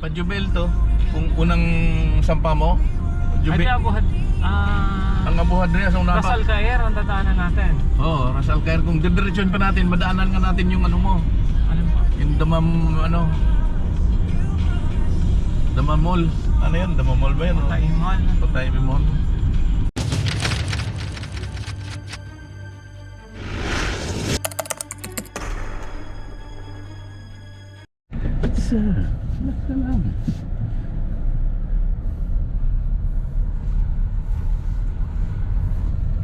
Pa-Jubel to. Kung unang sampa mo, Ay, Jubel. di abuhat. Ang abuhad rin sa unapa. Rasal Caer ang dadaanan natin. Oo, Rasal Caer. Kung didiretsyon pa natin, madaanan nga natin yung ano mo. Ano pa? Yung Damam, ano? Damam Mall. Ano yan? Damam Mall ba yan? Taimal. Patay Mall. Salam.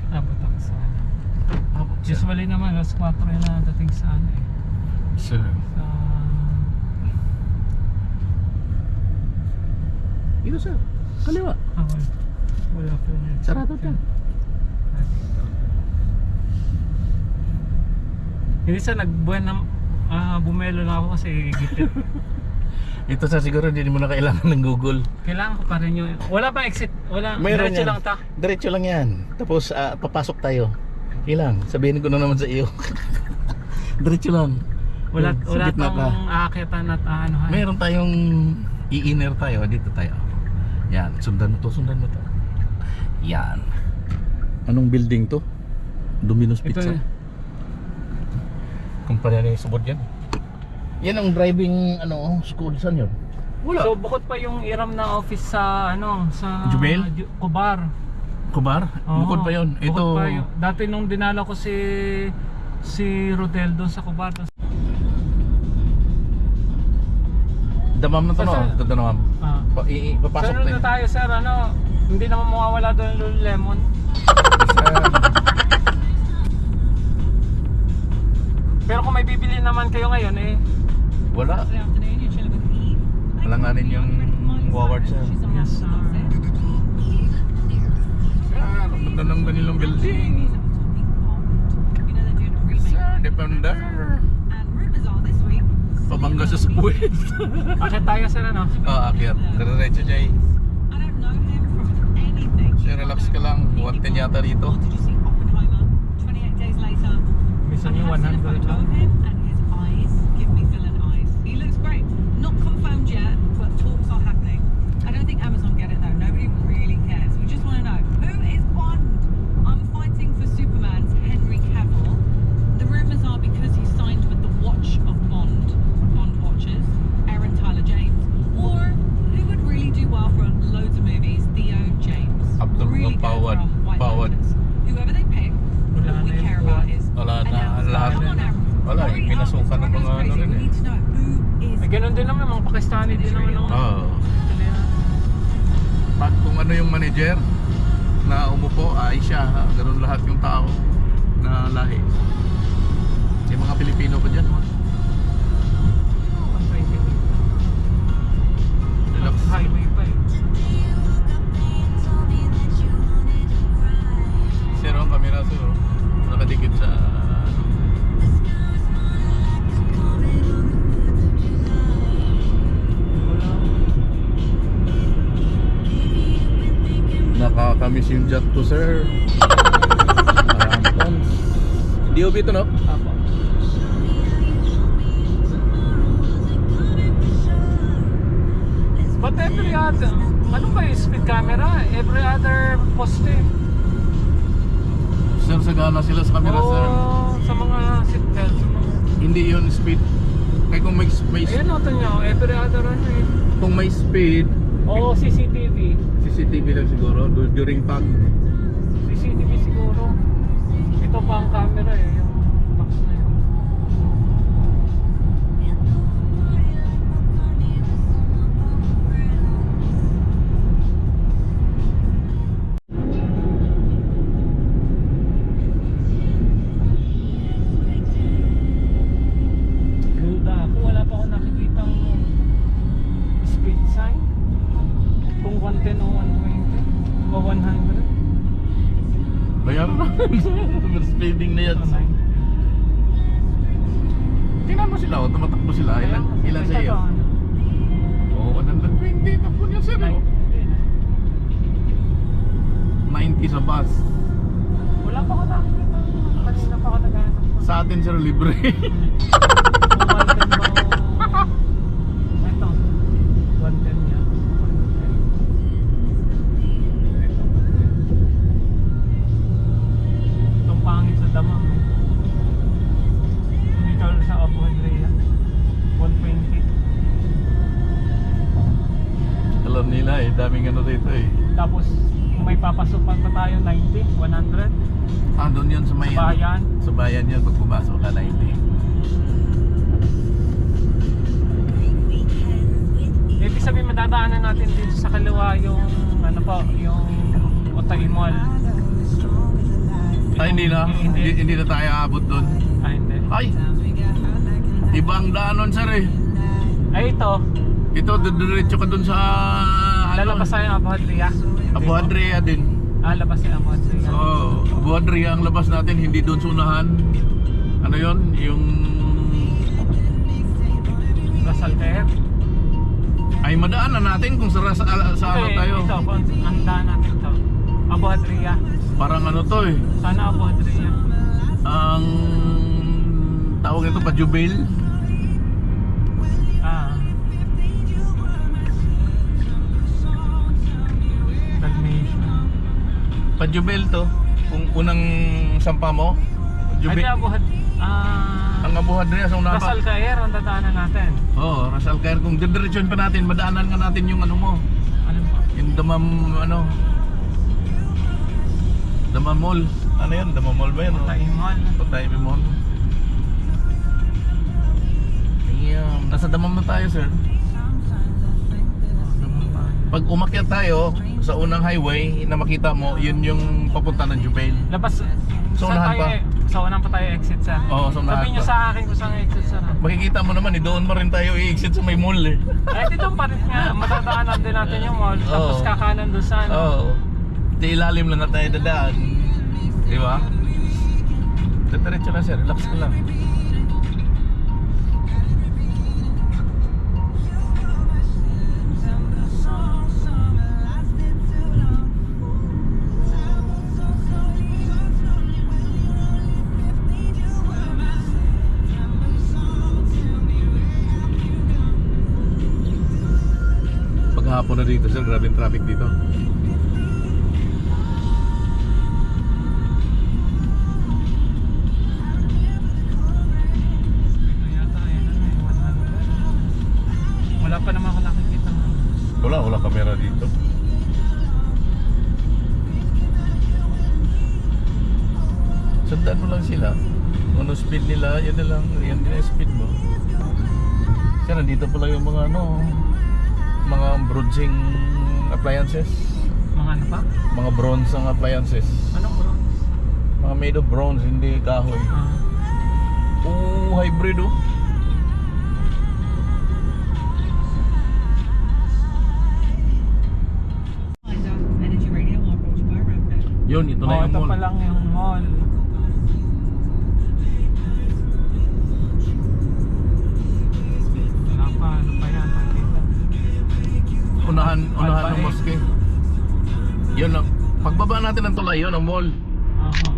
Abot ako sa ano. Usually naman, alas 4 na dating sa ano eh. Sir. Sa... Ito sir. Kaliwa. Wala pa yun. Sarado dyan. Hindi sa nagbuwan na bumelo na ako kasi gitid. Ito sa siguro hindi mo na kailangan ng Google. Kailangan ko pa rin yung... Wala pang exit. Wala. Mayroon Diretso yan. lang ta. Diretso lang yan. Tapos papasok tayo. Ilang, sabihin ko na naman sa iyo. Diretso lang. Wala Sa gitna pang ka. aakitan at ano. Meron tayong i-inner tayo. Dito tayo. Yan, sundan mo to, sundan mo to. Yan. Anong building to? Domino's Ito Pizza. eh. Kumpanya na yung subod yan. Yan ang driving school. Saan yun? Wala. So bukod pa yung iram na office sa ano sa Jubel? Kubar. Kubar? Oo, Bukod pa yun. bukod Ito. pa yun. Dati nung dinala ko si Rodel doon sa Kubar. Damam na to, no? Saan? Ito damam. Papasok Sunod na tayo sir, ano, hindi naman mawawala doon yung Lululemon. Pero kung may bibili naman kayo ngayon eh, Wala. Alanganin yung Waward sa. yes, Ang ganda ng kanilang building. Sa Defender. Pabangga sa Squid. akit tayo sir ano. Akyat. Diretso Jay. So, relax ka lang. 110 yata dito. Minsan yung 100 lang. Whoever they pick, Wala all we na yung care buwan. about is Wala na. Lahat. come on, Aaron. Wala. Hurry up. Pinasukan ng mga Driving's ano crazy. rin We eh. need to know who is Ay, ganun din naman, mga Pakistani din naman ako. Oo. Pag kung ano yung manager na umupo, ay siya. Ganun lahat yung tao na lahi. Yung mga Pilipino pa dyan. Relax. Highway pa eh. Zero ang camera so nakadikit sa nakakamiss yung jet ko sir. DOB ito no? Apo. But every other, ano ba yung speed camera? Every other poste. Sir, sagana sila sa camera sir. Sa mga seatbelts. Hindi yun speed. Kaya kung may Ayun o, nyo, every other ano eh. kung may speed, Oo, CCTV. CCTV lang siguro during pag CCTV siguro. Ito pa ang camera eh, yung box na yun. Duda ako, wala pa ako nakikitang speed sign. Kung 110 o 120 o 100. bayaran na. Speeding na yan. Tingnan mo sila, tumatakbo sila. Ilan sa iyo? Oo, 120. Takbo niya sir. 90 sa bus. Wala pa ako nakikita. Kanina pa ako naghanap. Sa atin sir, libre. Kung 110 ba o... Ito. 110. Ay, daming ano rito eh. Tapos kung may papasukan pa tayo 90, 100 Ah, doon yun sa may sa bayan. Sa bayan yun, pag pumasok ka 90. Ibig sabihin madadaanan natin dito sa kaliwa yung ano po, yung Otay Mall. Ay, hindi na. Hindi na tayo aabot doon. Ah, hindi. Ay! Ibang daanon, sir eh. Ay, ito. Ito, diretso ka doon sa... Lalabas tayo ng Abu Hadria. Abu Hadria din. Ah, labas tayo ng Abu Hadria. Oo, Abu Hadria ang labas natin, hindi doon sa unahan. Ano yon? Yung... Ras Al Khair. Ay, madaanan natin kung sa ano tayo. Ito, ang daan natin ito. Abu Hadria. Parang ano to eh. Sana Abu Hadria. Ang... tawag ito pa, Jubail. Ah. Dalmatian. Pa-Jubail to. Kung unang sampa mo. Ay, di Jubail. Abu Hadria. Ang Abu Hadria sa unahan Ras pa. Al Khair ang dadaanan natin. Oo, Ras Al Khair. Kung didiretsyon pa natin, madaanan nga natin yung ano mo. Ano ba? Yung Damam, ano. Damam Mall. Ano yun? Damam Mall ba yun? Otay Mall. Patay Mall. Ayan. Nasa Damam na tayo, sir. Pag umakyat tayo sa unang highway na makita mo, yun yung papunta ng Jubail. Labas. Sa saan unahan tayo, pa? Sa unahan pa tayo exit, sir. Oo, sa unahan Sabihin nyo pa. sa akin kung saan exit, sir. Makikita mo naman, doon mo rin tayo i-exit sa may mall eh. Eh, dito pa rin nga. Matadaanan din natin yung mall. Tapos Oo. kakanan doon sa ano. Oo. Di ilalim lang na tayo dadaan. Di ba? Diretso lang, sir. Relax ka lang. Paghapon na dito, sir. Grabe yung traffic dito. Ito yata, ayun ano, 100. Wala pa naman ako nakikita ng Wala kamera dito. Sundan mo lang sila. Kung ano speed nila, yan na lang. Yan din ang speed mo. Kasi nandito pala yung mga ano, mga bronzing appliances. mga ano pa? Mga bronze ang appliances. Anong bro? Mga made of bronze, hindi kahoy. Ah. Oo, hybrid oh. Energy Radio will approach by Rapid. Yun, ito na Oh, yung ito mall. pa lang yung mall. Wala pa, ano pa yan, nakita. Unahan ng Albae. mosque. Yun lang. Pagbaba natin ng tulay, yun ang mall. Aha.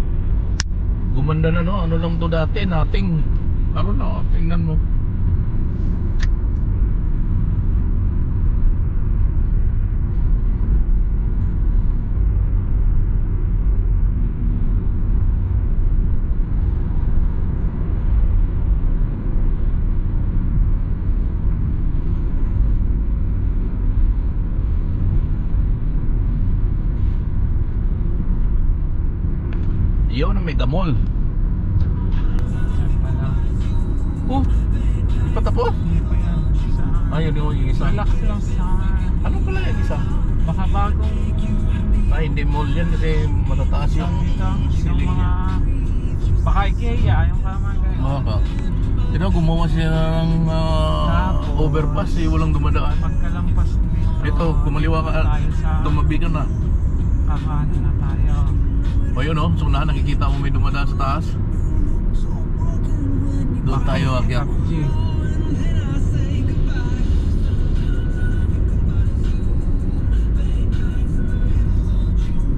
Gumanda na no, ano lang to dati, nothing. Ano na, tingnan mo. Yun ang mega mall. Yan pala. Oh, di pa tapos? Hindi pa yan. Isa. Ayun yung isa. Relax lang sa... Ano pala yung isa? Baka bagong... Ay, hindi mall yan kasi matataas yung yung ceiling mga... niya. Baka IKEA, yung kamagay. Baka. Tino, gumawa siya ng Tapos, overpass eh, walang dumadaan. Pagkalampas dito. Ito, kumaliwa ka, tayo sa... tumabi ka na. Kakanan na tayo. O yun oh, so unahan nakikita mo may dumadaan sa taas. Doon tayo akyat. PUBG.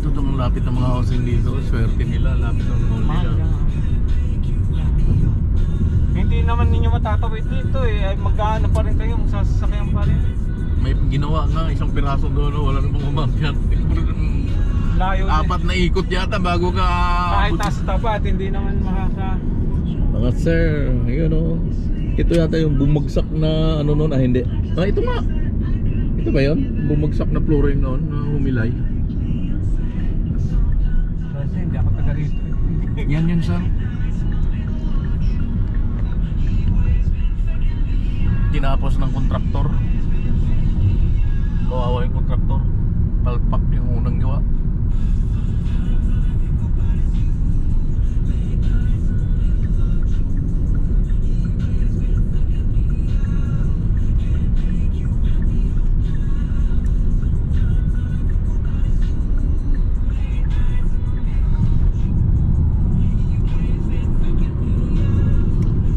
Ito itong lapit ng mga housing dito. Swerte nila, lapit ng mall nila. Hindi naman ninyo matatawid dito eh. Ay, magkano pa rin kayo, sasakyan pa rin. May ginawa nga isang piraso doon, oh, wala namang umakyat. Layo din. Apat na ikot yata bago ka... Kahit nasa tapat, hindi naman makaka... Mga sir, ayun oh. Ito yata yung bumagsak na ano noon, hindi. Ah, ito nga. Ito ba yun? Bumagsak na flooring noon na humilay. Kasi hindi ako taga rito eh. Yan yun, sir. Tinapos ng kontraktor. Kawawa yung kontraktor. Palpak yung unang gawa.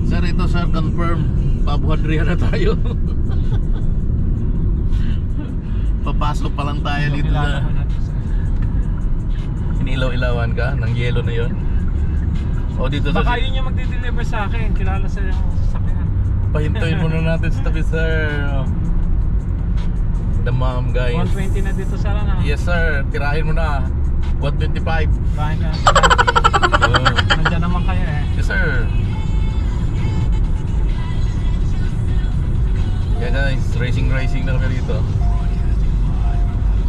Sir, ito sir, confirm. Pabuhadrihan na tayo. Papasok pa lang tayo dito Kilala sa ko na to, sir. inilaw-ilawan ka ng yelo na yon. O dito sa Baka yun yung magdi-deliver sa akin. Kilala sa yung sasakyan. pahintuin muna natin sa tabi sir. The mom guys. 120 na dito sa ano. Yes sir, tirahin mo na. 125. Bahay na. Oh. Nandiyan naman kayo eh. Yes sir. Yeah guys, racing na kami rito.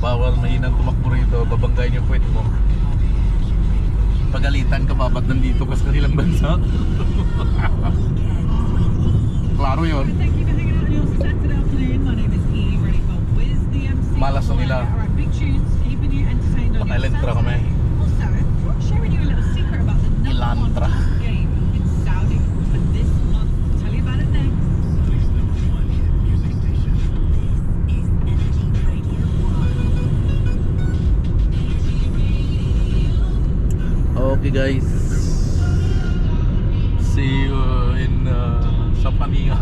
Bawal mahinang tumakbo rito, babanggayin yung puwet mo. Pagalitan ka ba, ba't nandito ka sa kanilang bansa? Klaro yun. Thank you for hanging out with us Saturday afternoon. My name is Eve, ready for Wiz the MC. Malas na nila. Alright, big tunes, keeping you entertained on your Paka-Elantra kami. Saturday. Also, sharing you a little secret about the number Elantra. one game in Saudi for this month. Tell you about it next. Okay guys, see you in sa Paninga.